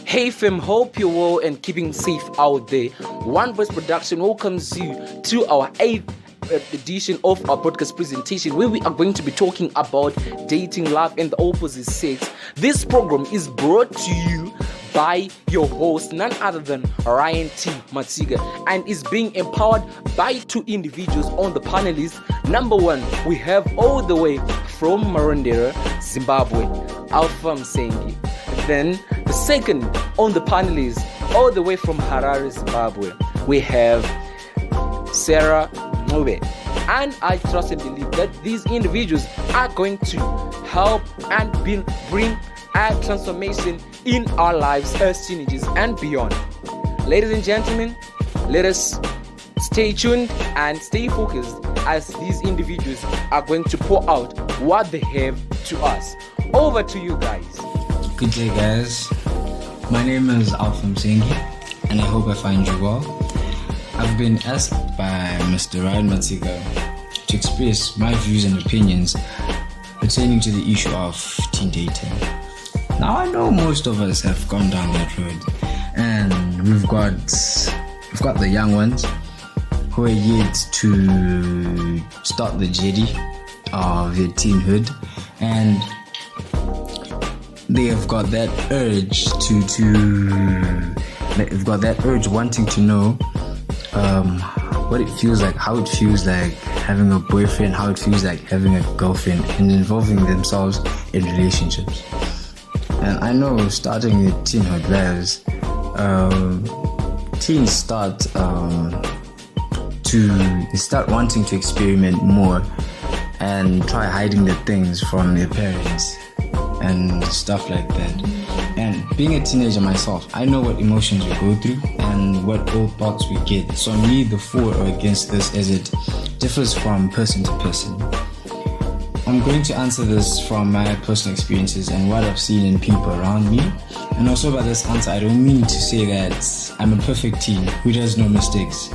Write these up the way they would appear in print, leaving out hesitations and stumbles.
Hey fam, hope you're well and keeping safe out there. One Voice Production welcomes you to our 8th edition of our podcast presentation, where we are going to be talking about dating, love, and the opposite sex. This program is brought to you by your host, none other than HOST-RYAN.T, Matsika, and is being empowered by two individuals on the panelists. Number one, we have all the way from Marondera, Zimbabwe, MSENGI. Then the second on the panelists, all the way from Harare, Zimbabwe, we have Sarah NCUBE. And I trust and believe that these individuals are going to help and bring a transformation in our lives as teenagers and beyond. Ladies and gentlemen, let us stay tuned and stay focused as these individuals are going to pour out what they have to us. Over to you guys. Good day, guys. My name is MSENGI, and I hope I find you well. I've been asked by Mr. Matsika to express my views and opinions pertaining to the issue of teen dating. Now, I know most of us have gone down that road, and we've got the young ones who are yet to start the journey of their teenhood, and they have got that urge they've got that urge wanting to know what it feels like, how it feels like having a boyfriend, how it feels like having a girlfriend, and involving themselves in relationships. And I know starting with teenhood lives, teens start wanting to experiment more and try hiding the things from their parents and stuff like that. And being a teenager myself, I know what emotions we go through and what all thoughts we get. So I'm neither for or against this, as it differs from person to person. I'm going to answer this from my personal experiences and what I've seen in people around me. And also by this answer, I don't mean to say that I'm a perfect teen who does no mistakes.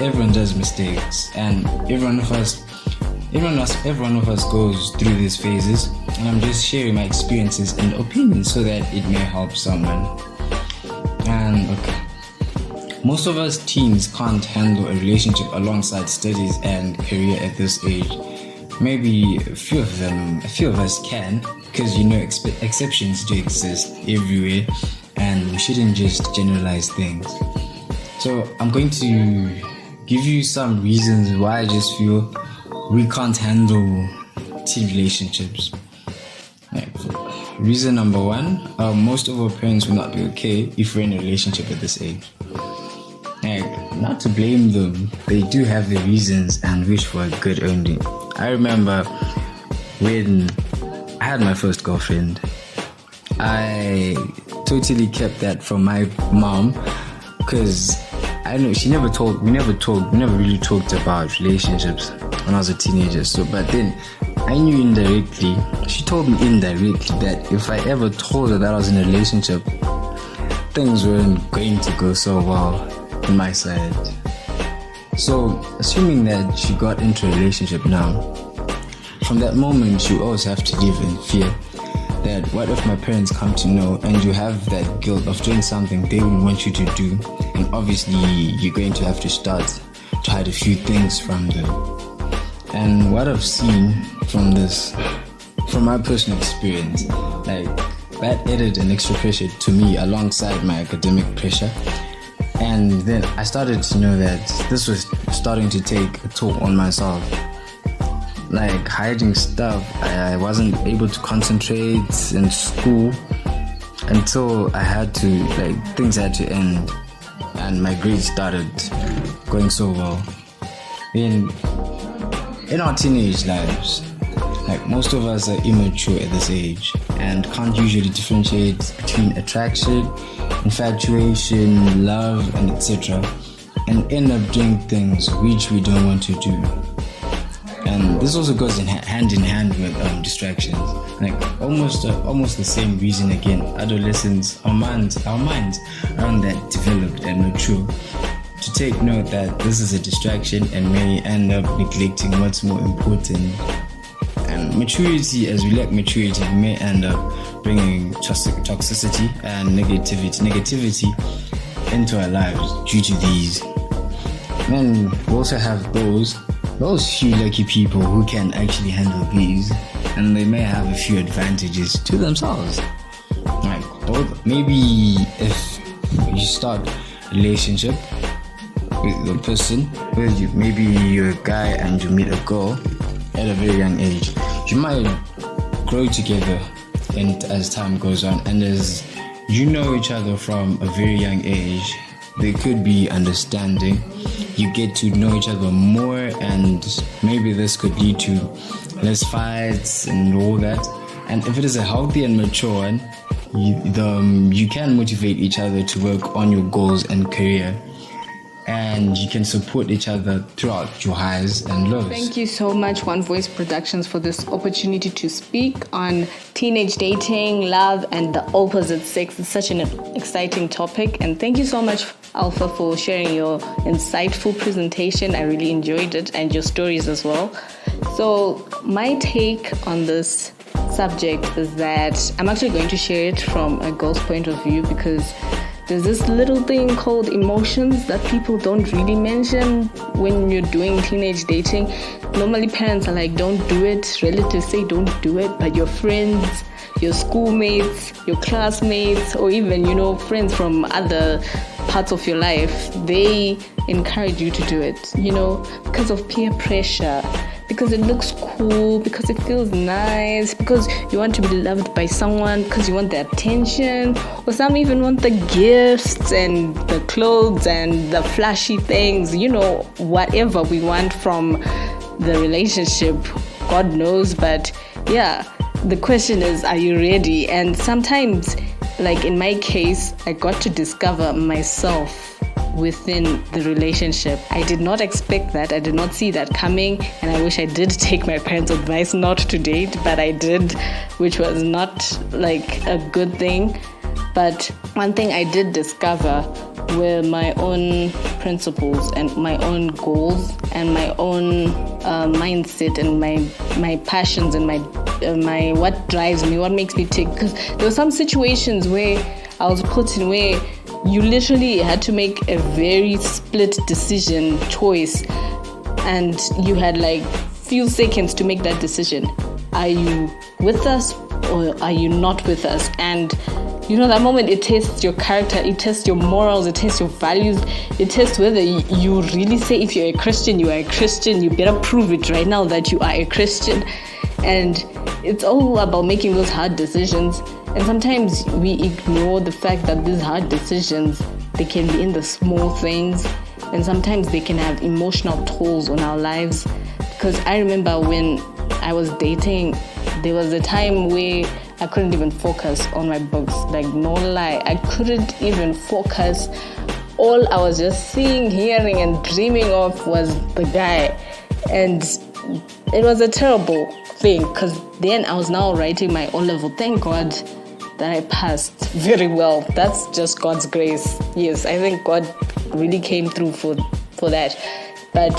Everyone does mistakes, and every one of us goes through these phases, and I'm just sharing my experiences and opinions so that it may help someone. And okay, most of us teens can't handle a relationship alongside studies and career at this age. Maybe a few of us can, because exceptions do exist everywhere, and we shouldn't just generalize things. So I'm going to give you some reasons why I just feel we can't handle teen relationships. Reason number one, most of our parents will not be okay if we're in a relationship at this age. Not to blame them, they do have their reasons and wish for a good ending. I remember when I had my first girlfriend, I totally kept that from my mom, because I know we never really talked about relationships when I was a teenager. But then I knew indirectly, she told me indirectly that if I ever told her that I was in a relationship, things weren't going to go so well on my side. So assuming that she got into a relationship now, from that moment you always have to live in fear that what if my parents come to know, and you have that guilt of doing something they would want you to do, and obviously you're going to have to start to hide a few things from them. And what I've seen from my personal experience, that added an extra pressure to me alongside my academic pressure. And then I started to know that this was starting to take a toll on myself. Hiding stuff, I wasn't able to concentrate in school until things had to end, and my grades started going so well. In our teenage lives, most of us are immature at this age and can't usually differentiate between attraction, infatuation, love, and etc., and end up doing things which we don't want to do. And this also goes hand in hand with distractions. Almost the same reason again. Adolescents, our minds aren't that developed and mature to take note that this is a distraction and may end up neglecting what's more important. And And maturity, as we lack maturity, we may end up bringing toxicity and negativity into our lives due to these. Then we also have those few lucky people who can actually handle these, and they may have a few advantages to themselves. Like both, maybe if you start a relationship with the person, maybe you're a guy and you meet a girl at a very young age, you might grow together and as time goes on, and as you know each other from a very young age, there could be understanding. You get to know each other more, and maybe this could lead to less fights and all that. And if it is a healthy and mature one, you can motivate each other to work on your goals and career, and you can support each other throughout your highs and lows. Thank you so much, One Voice Productions, for this opportunity to speak on teenage dating, love, and the opposite sex. It's such an exciting topic, and thank you so much, Alpha, for sharing your insightful presentation. I really enjoyed it, and your stories as well. So my take on this subject is that I'm actually going to share it from a girl's point of view, because there's this little thing called emotions that people don't really mention when you're doing teenage dating. Normally parents are like, don't do it. Relatives say don't do it. But your friends, your schoolmates, your classmates, or even, friends from other parts of your life, they encourage you to do it, because of peer pressure, because it looks cool, because it feels nice, because you want to be loved by someone, because you want the attention, or some even want the gifts and the clothes and the flashy things, whatever we want from the relationship, God knows. But yeah, the question is, are you ready? And sometimes, like in my case, I got to discover myself within the relationship. I did not expect that. I did not see that coming, and I wish I did take my parents' advice not to date, but I did, which was not like a good thing. But one thing I did discover were my own principles and my own goals and my own mindset and my passions and my what drives me, what makes me tick. Because there were some situations where I was put in where you literally had to make a very split decision choice, and you had like few seconds to make that decision. Are you with us or are you not with us? And that moment, it tests your character, it tests your morals, it tests your values, it tests whether you really say, if you're a Christian, you are a Christian. You better prove it right now that you are a Christian. And it's all about making those hard decisions. And sometimes we ignore the fact that these hard decisions, they can be in the small things, and sometimes they can have emotional tolls on our lives. Because I remember when I was dating, there was a time where I couldn't even focus on my books. Like, no lie, I couldn't even focus. All I was just seeing, hearing, and dreaming of was the guy. And it was a terrible thing, because then I was now writing my O-level. Thank God that I passed very well. That's just God's grace. Yes, I think God really came through for that. But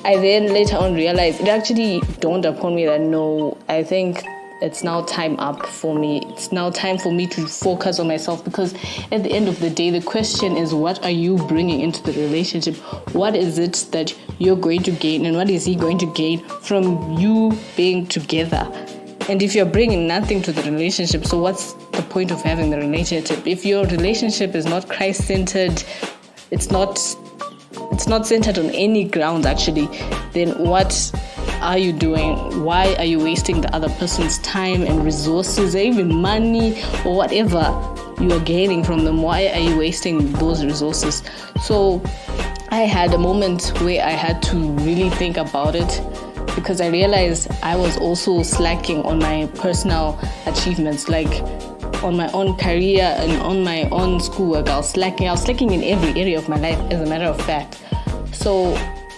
I then later on realized, it actually dawned upon me that no, I think it's now time up for me. It's now time for me to focus on myself, because at the end of the day, the question is, what are you bringing into the relationship? What is it that you're going to gain, and what is he going to gain from you being together? And if you're bringing nothing to the relationship, so what's the point of having the relationship? If your relationship is not Christ-centered, it's not centered on any grounds actually, then what are you doing? Why are you wasting the other person's time and resources, or even money, or whatever you are gaining from them? Why are you wasting those resources? So I had a moment where I had to really think about it, because I realized I was also slacking on my personal achievements, like on my own career and on my own schoolwork. I was slacking in every area of my life, as a matter of fact. So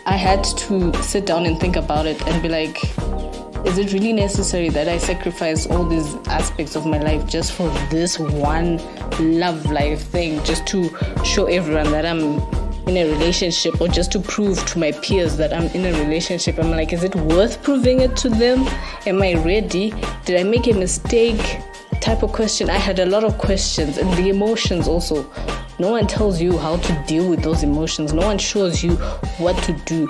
I had to sit down and think about it and be like, is it really necessary that I sacrifice all these aspects of my life just for this one love life thing, just to show everyone that I'm in a relationship, or just to prove to my peers that I'm in a relationship, I'm like, is it worth proving it to them? Am I ready? Did I make a mistake? Type of question. I had a lot of questions, and the emotions also. No one tells you how to deal with those emotions. No one shows you what to do.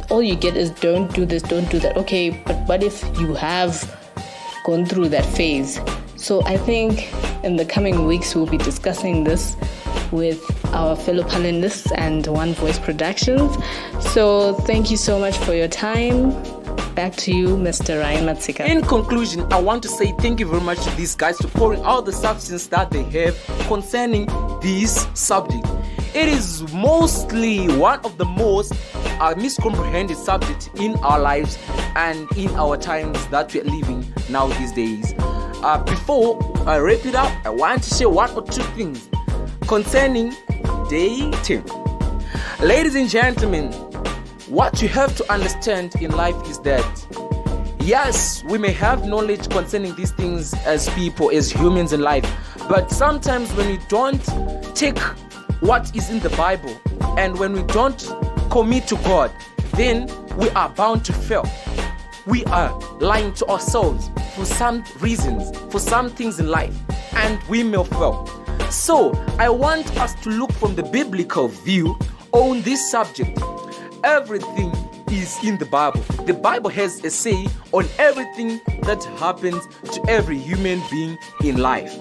All you get is don't do this, don't do that. Okay, but what if you have gone through that phase? So I think in the coming weeks we'll be discussing this with our fellow panelists and One Voice Productions. So thank you so much for your time. Back to you, Mr. Ryan Matsika. In conclusion, I want to say thank you very much to these guys for pouring out the substance that they have concerning this subject. It is mostly one of the most miscomprehended subjects in our lives and in our times that we are living now these days. Before I wrap it up, I want to share one or two things concerning dating. Ladies and gentlemen, what you have to understand in life is that, yes, we may have knowledge concerning these things as people, as humans in life, but sometimes when we don't take what is in the Bible and when we don't commit to God, then we are bound to fail. We are lying to ourselves for some reasons, for some things in life, and we may fail. So I want us to look from the biblical view on this subject. Everything is in the Bible. The Bible has a say on everything that happens to every human being in life.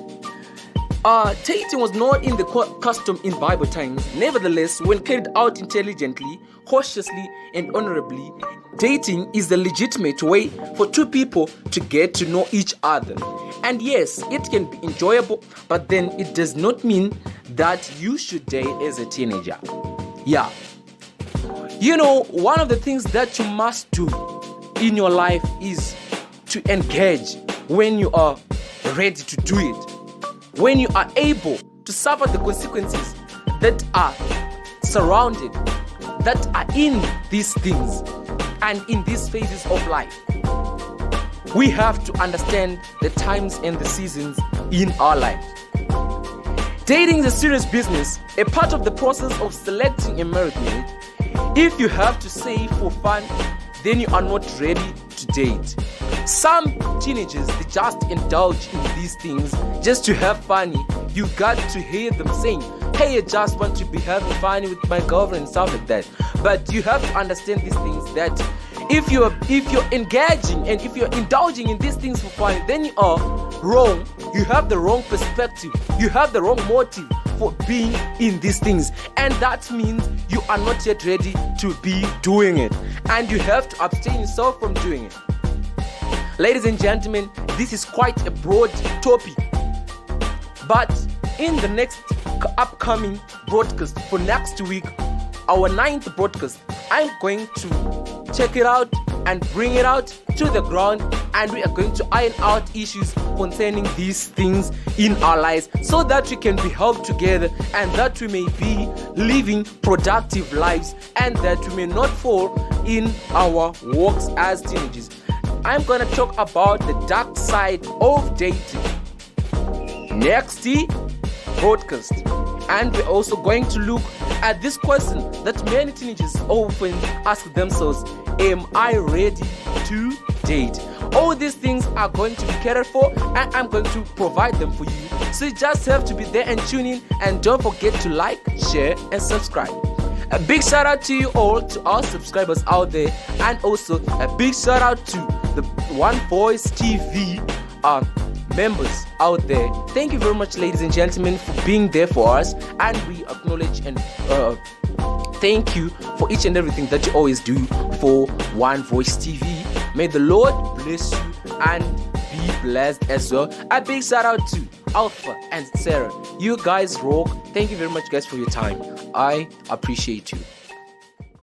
Dating was not in the custom in Bible times. Nevertheless, when carried out intelligently, cautiously, and honorably, dating is the legitimate way for two people to get to know each other. And yes, it can be enjoyable, but then it does not mean that you should date as a teenager. Yeah. You know, one of the things that you must do in your life is to engage when you are ready to do it. When you are able to suffer the consequences that are surrounded, that are in these things and in these phases of life. We have to understand the times and the seasons in our lives. Dating is a serious business, a part of the process of selecting a marriage mate. If you have to say for fun, then you are not ready to date. Some teenagers, they just indulge in these things just to have fun. You got to hear them saying, hey, I just want to be having fun with my girlfriend and stuff like that. But you have to understand these things, that if you're engaging and if you're indulging in these things for fun, then you are wrong. You have the wrong perspective. You have the wrong motive for being in these things, and that means you are not yet ready to be doing it, and you have to abstain yourself from doing it. Ladies and gentlemen, this is quite a broad topic, but in the next upcoming broadcast for next week, our 9th broadcast, I'm going to check it out and bring it out to the ground, and we are going to iron out issues concerning these things in our lives so that we can be helped together and that we may be living productive lives and that we may not fall in our walks as teenagers. I'm going to talk about the dark side of dating next broadcast, and we're also going to look at this question that many teenagers often ask themselves: am I ready to date? All these things are going to be catered for, and I'm going to provide them for you. So you just have to be there and tune in, and don't forget to like, share, and subscribe. A big shout out to you all, to our subscribers out there, and also a big shout out to the One Voice TV members out there. Thank you very much, ladies and gentlemen, for being there for us, and we acknowledge and thank you for each and everything that you always do for One Voice TV. May the Lord bless you and be blessed as well. A big shout out to Alpha and Sarah. You guys rock. Thank you very much, guys, for your time. I appreciate you.